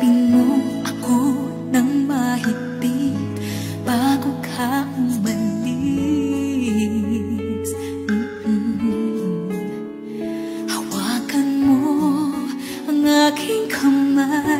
Yakapin mo ako ng mahigpit bago ka umalis. Hawakan mo ang aking kamay.